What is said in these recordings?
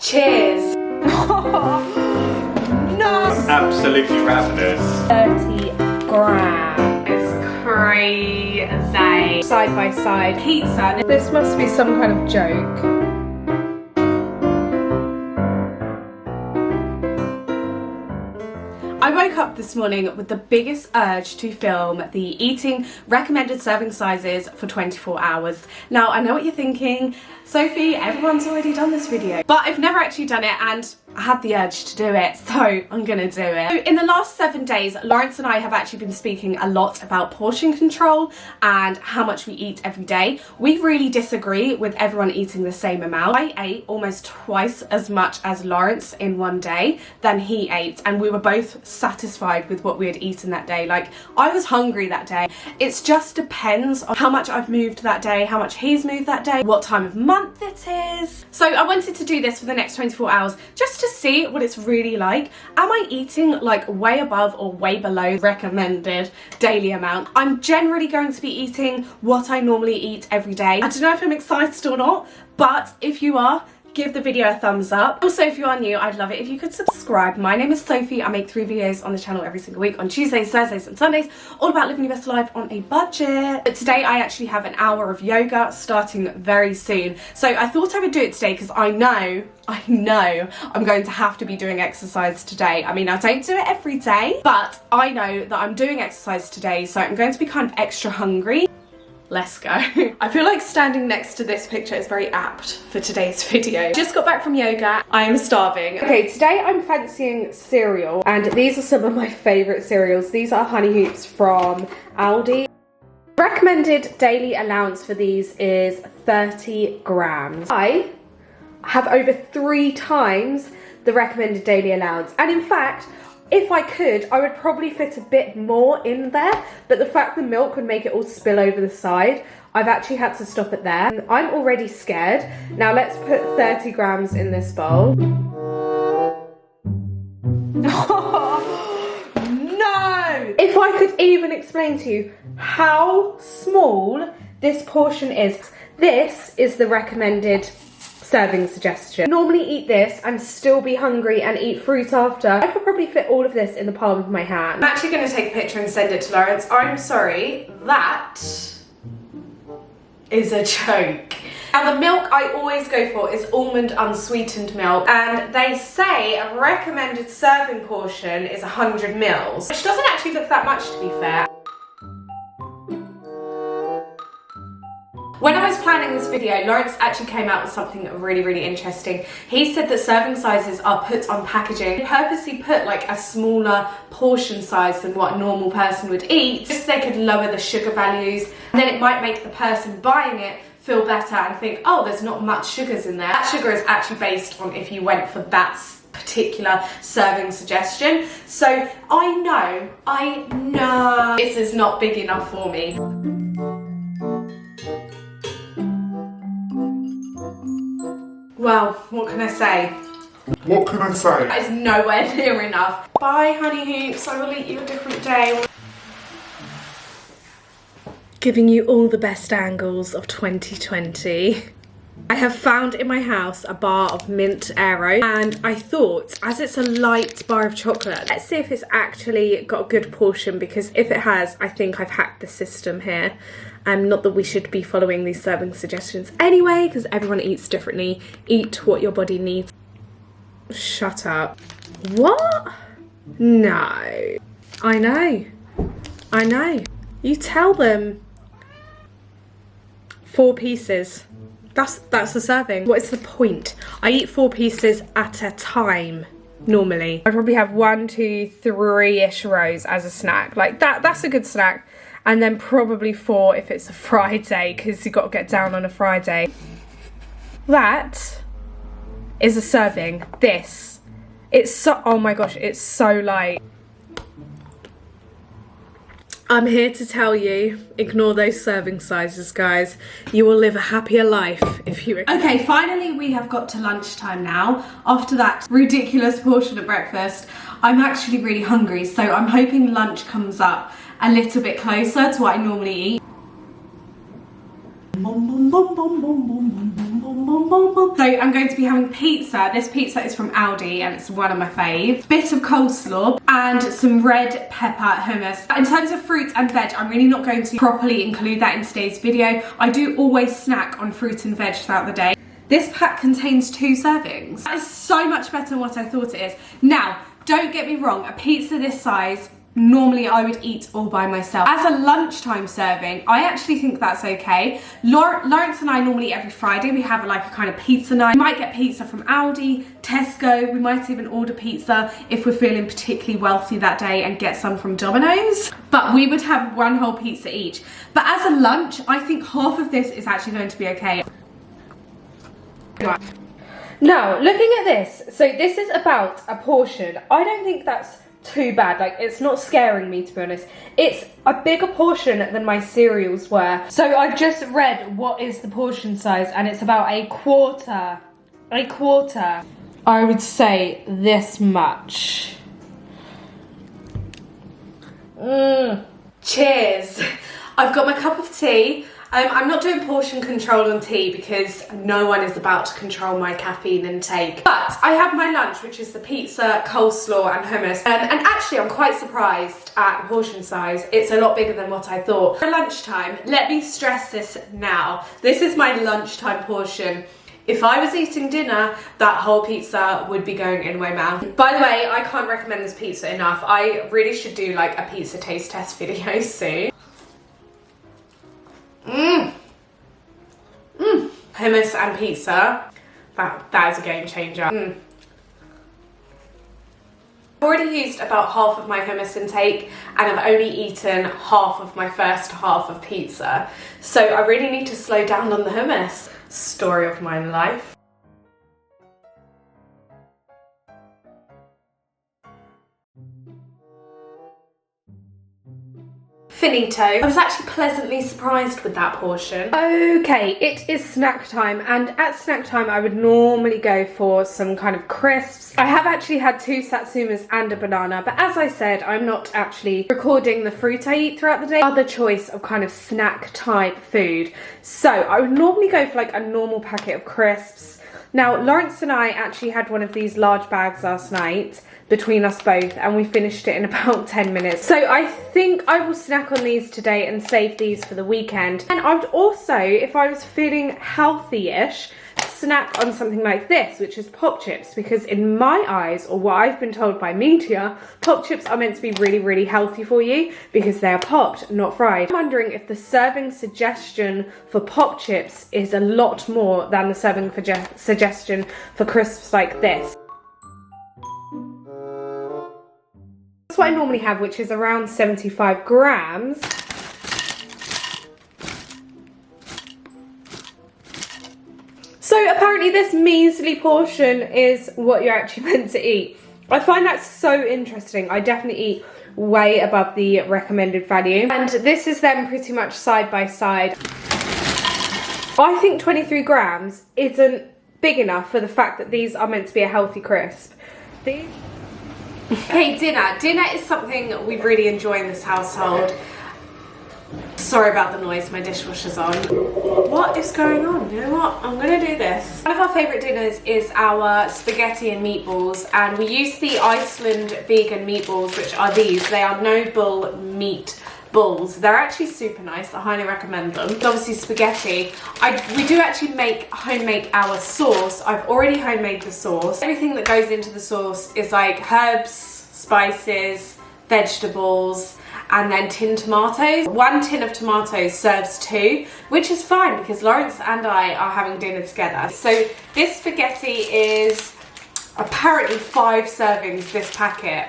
Cheers. No. I'm absolutely ravenous. 30 grams. It's crazy. Side by side. Pizza. This must be some kind of joke. I woke up this morning with the biggest urge to film the eating recommended serving sizes for 24 hours. Now, I know what you're thinking, Sophie, everyone's already done this video, but I've never actually done it and I had the urge to do it, so I'm gonna do it. So in the last 7 days, Lawrence and I have actually been speaking a lot about portion control and how much we eat every day. We really disagree with everyone eating the same amount. I ate almost twice as much as Lawrence in one day than he ate, and we were both satisfied with what we had eaten that day. Like, I was hungry that day. It just depends on how much I've moved that day, how much he's moved that day, what time of month it is. So I wanted to do this for the next 24 hours just to see what it's really like. Am I eating like way above or way below recommended daily amount? I'm generally going to be eating what I normally eat every day. I don't know if I'm excited or not, but if you are, give the video a thumbs up. Also, if you are new, I'd love it if you could subscribe. My name is Sophie. I make 3 videos on the channel every single week on Tuesdays, Thursdays and Sundays, all about living your best life on a budget. But today I actually have an hour of yoga starting very soon. So I thought I would do it today because I know I'm going to have to be doing exercise today. I mean, I don't do it every day, but I know that I'm doing exercise today, so I'm going to be kind of extra hungry. Let's go. I feel like standing next to this picture is very apt for today's video. Just got back from yoga. I am starving. Okay, today I'm fancying cereal, and these are some of my favourite cereals. These are Honey Hoops from Aldi. Recommended daily allowance for these is 30 grams. I have over 3 times the recommended daily allowance, and in fact, if I could, I would probably fit a bit more in there, but the fact the milk would make it all spill over the side, I've actually had to stop it there. I'm already scared. Now let's put 30 grams in this bowl. Oh, no! If I could even explain to you how small this portion is. This is the recommended serving suggestion. Normally eat this and still be hungry and eat fruit after. I could probably fit all of this in the palm of my hand. I'm actually going to take a picture and send it to Lawrence. I'm sorry, that is a joke. Now the milk I always go for is almond unsweetened milk, and they say a recommended serving portion is 100 mils, which doesn't actually look that much to be fair. When I was planning this video, Lawrence actually came out with something really, really interesting. He said that serving sizes are put on packaging. He purposely put like a smaller portion size than what a normal person would eat, just so they could lower the sugar values, and then it might make the person buying it feel better and think, oh, there's not much sugars in there. That sugar is actually based on if you went for that particular serving suggestion. So I know this is not big enough for me. Well, what can I say? What can I say? That is nowhere near enough. Bye, Honey Hoops. I will eat you a different day. Giving you all the best angles of 2020. I have found in my house a bar of mint Aero, and I thought, as it's a light bar of chocolate, let's see if it's actually got a good portion, because if it has, I think I've hacked the system here. Not that we should be following these serving suggestions anyway, because everyone eats differently. Eat what your body needs. Shut up. What? No. I know. You tell them. 4 pieces. That's a serving. What is the point? I eat 4 pieces at a time normally. I probably have 1, 2, 3-ish rows as a snack. Like that's a good snack. And then probably 4 if it's a Friday, because you've got to get down on a Friday. That is a serving. This. It's so, oh my gosh, it's so light. I'm here to tell you, ignore those serving sizes, guys. You will live a happier life if you... Okay, finally we have got to lunchtime now. After that ridiculous portion of breakfast, I'm actually really hungry, so I'm hoping lunch comes up a little bit closer to what I normally eat. So I'm going to be having pizza. This pizza is from Aldi and it's one of my faves. Bit of coleslaw and some red pepper hummus. In terms of fruit and veg, I'm really not going to properly include that in today's video. I do always snack on fruit and veg throughout the day. This pack contains 2 servings. That is so much better than what I thought it is. Now, don't get me wrong, a pizza this size, normally I would eat all by myself. As a lunchtime serving, I actually think that's okay. Lawrence and I normally every Friday we have like a kind of pizza night. We might get pizza from Aldi, Tesco, we might even order pizza if we're feeling particularly wealthy that day and get some from Domino's. But we would have one whole pizza each. But as a lunch, I think half of this is actually going to be okay. Now, looking at this, so this is about a portion. I don't think that's too bad, like it's not scaring me to be honest. It's a bigger portion than my cereals were. So I've just read what is the portion size and it's about a quarter. I would say this much. Cheers. I've got my cup of tea. I'm not doing portion control on tea because no one is about to control my caffeine intake. But I have my lunch, which is the pizza, coleslaw and hummus. And actually I'm quite surprised at the portion size. It's a lot bigger than what I thought. For lunchtime, let me stress this now. This is my lunchtime portion. If I was eating dinner, that whole pizza would be going in my mouth. By the way, I can't recommend this pizza enough. I really should do like a pizza taste test video soon. Hummus and pizza, that is a game changer. I've already used about half of my hummus intake and I've only eaten half of my first half of pizza. So I really need to slow down on the hummus. Story of my life. Finito. I was actually pleasantly surprised with that portion. Okay, it is snack time, and at snack time I would normally go for some kind of crisps. I have actually had 2 satsumas and a banana, but as I said, I'm not actually recording the fruit I eat throughout the day. Other choice of kind of snack type food. So I would normally go for like a normal packet of crisps. Now, Lawrence and I actually had one of these large bags last night between us both and we finished it in about 10 minutes. So I think I will snack on these today and save these for the weekend. And I would also, if I was feeling healthy-ish, snack on something like this, which is pop chips, because in my eyes, or what I've been told by media, pop chips are meant to be really, really healthy for you because they are popped, not fried. I'm wondering if the serving suggestion for pop chips is a lot more than the serving suggestion for crisps like this. That's what I normally have, which is around 75 grams. So apparently this measly portion is what you're actually meant to eat. I find that so interesting. I definitely eat way above the recommended value. And this is then pretty much side by side. I think 23 grams isn't big enough for the fact that these are meant to be a healthy crisp. Okay, dinner. Dinner is something we really enjoy in this household. Sorry about the noise, my dishwasher's on. What is going on? You know what? I'm gonna do this. One of our favourite dinners is our spaghetti and meatballs, and we use the Iceland vegan meatballs, which are these. They are no bull meat balls. They're actually super nice. I highly recommend them. Obviously spaghetti. We do actually homemade our sauce. I've already homemade the sauce. Everything that goes into the sauce is like herbs, spices, vegetables, and then tinned tomatoes. 1 tin of tomatoes serves 2, which is fine because Lawrence and I are having dinner together. So this spaghetti is apparently 5 servings, this packet.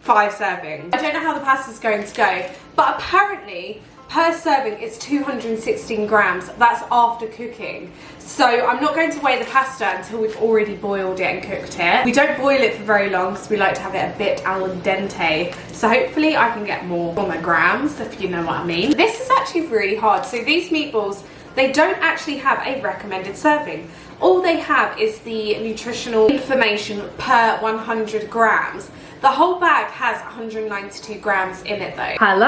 5 servings. I don't know how the pasta's going to go, but apparently per serving it's 216 grams. That's after cooking. So I'm not going to weigh the pasta until we've already boiled it and cooked it. We don't boil it for very long because we like to have it a bit al dente. So hopefully I can get more on the grams, if you know what I mean. This is actually really hard. So these meatballs, they don't actually have a recommended serving. all they have is the nutritional information per 100 grams. The whole bag has 192 grams in it though. Hello!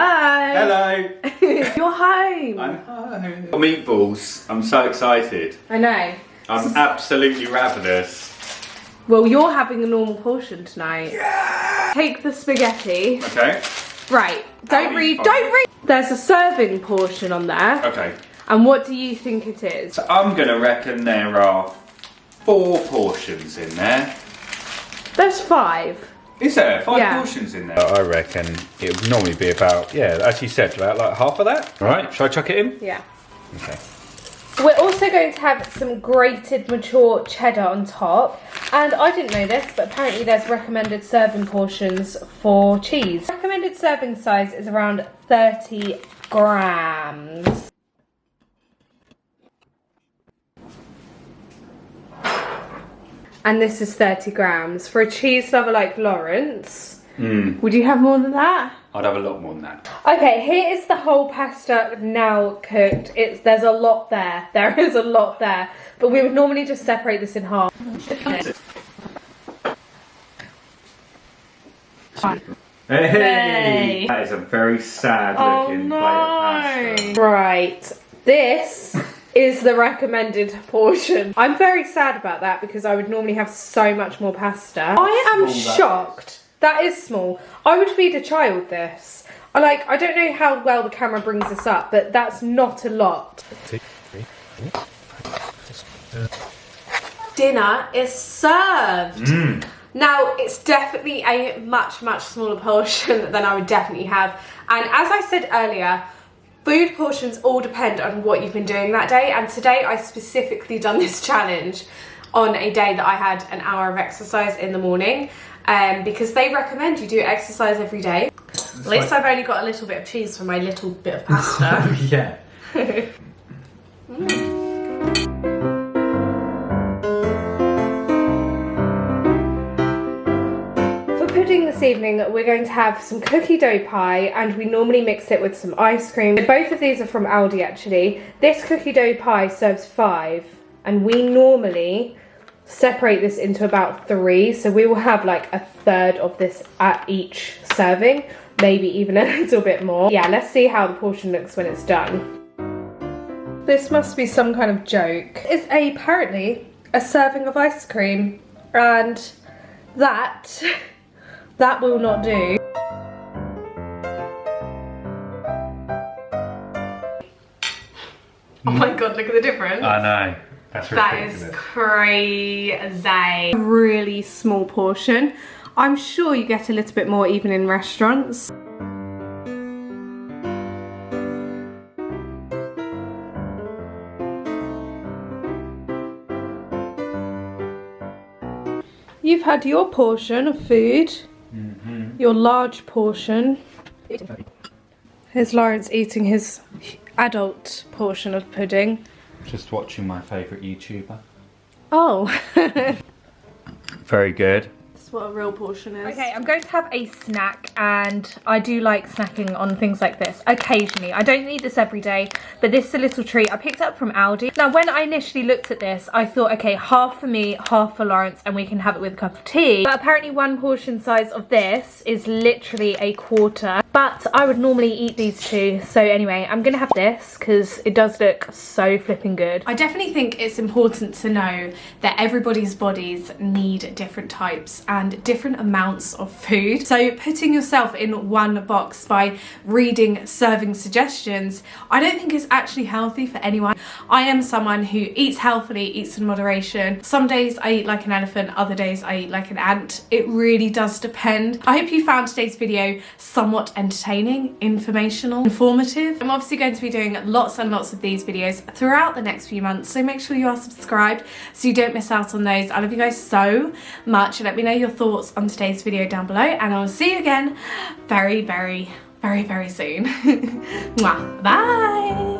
Hello! You're home! I'm home. Meatballs. I'm so excited. I know. I'm absolutely ravenous. Well, you're having a normal portion tonight. Yeah! Take the spaghetti. Okay. Right, don't read. There's a serving portion on there. Okay. And what do you think it is? So I'm gonna reckon there are 4 portions in there. There's 5. Is there 5 Yeah. portions in there? I reckon it would normally be about, yeah, as you said, about like half of that. All right, shall I chuck it in? Yeah. Okay. We're also going to have some grated mature cheddar on top. And I didn't know this, but apparently there's recommended serving portions for cheese. Recommended serving size is around 30 grams. And this is 30 grams. For a cheese lover like Lawrence, would you have more than that? I'd have a lot more than that. Okay, here is the whole pasta now cooked. There's a lot there. There is a lot there. But we would normally just separate this in half. Hey! That is a very sad looking plate of pasta. Right, this is the recommended portion. I'm very sad about that because I would normally have so much more pasta. I am shocked. That is small. I would feed a child this. I don't know how well the camera brings this up, but that's not a lot. Dinner is served. Now, it's definitely a much, much smaller portion than I would definitely have. And as I said earlier, food portions all depend on what you've been doing that day. And today I specifically done this challenge on a day that I had an hour of exercise in the morning. Because they recommend you do exercise every day. At least I've only got a little bit of cheese for my little bit of pasta. Yeah. For pudding this evening, we're going to have some cookie dough pie, and we normally mix it with some ice cream. Both of these are from Aldi actually. This cookie dough pie serves 5, and we normally separate this into about 3, so we will have like a third of this at each serving, maybe even a little bit more. Yeah, let's see how the portion looks when it's done. This must be some kind of joke. It's apparently a serving of ice cream, and that will not do. Oh my god, look at the difference. I know. That's ridiculous. That is crazy. A really small portion. I'm sure you get a little bit more even in restaurants. You've had your portion of food, your large portion. Here's Lawrence eating his adult portion of pudding. Just watching my favourite YouTuber. Oh. Very good. That's what a real portion is. Okay, I'm going to have a snack, and I do like snacking on things like this occasionally. I don't need this every day, but this is a little treat. I picked it up from Aldi. Now, when I initially looked at this, I thought, okay, half for me, half for Lawrence, and we can have it with a cup of tea. But apparently one portion size of this is literally a quarter. But I would normally eat these 2. So anyway, I'm gonna have this because it does look so flipping good. I definitely think it's important to know that everybody's bodies need different types and different amounts of food. So putting yourself in one box by reading serving suggestions, I don't think is actually healthy for anyone. I am someone who eats healthily, eats in moderation. Some days I eat like an elephant, other days I eat like an ant. It really does depend. I hope you found today's video somewhat entertaining, informational, informative. I'm obviously going to be doing lots and lots of these videos throughout the next few months, so make sure you are subscribed so you don't miss out on those. I love you guys so much. Let me know your thoughts on today's video down below, and I will see you again very, very, very, very soon. Mwah. Bye!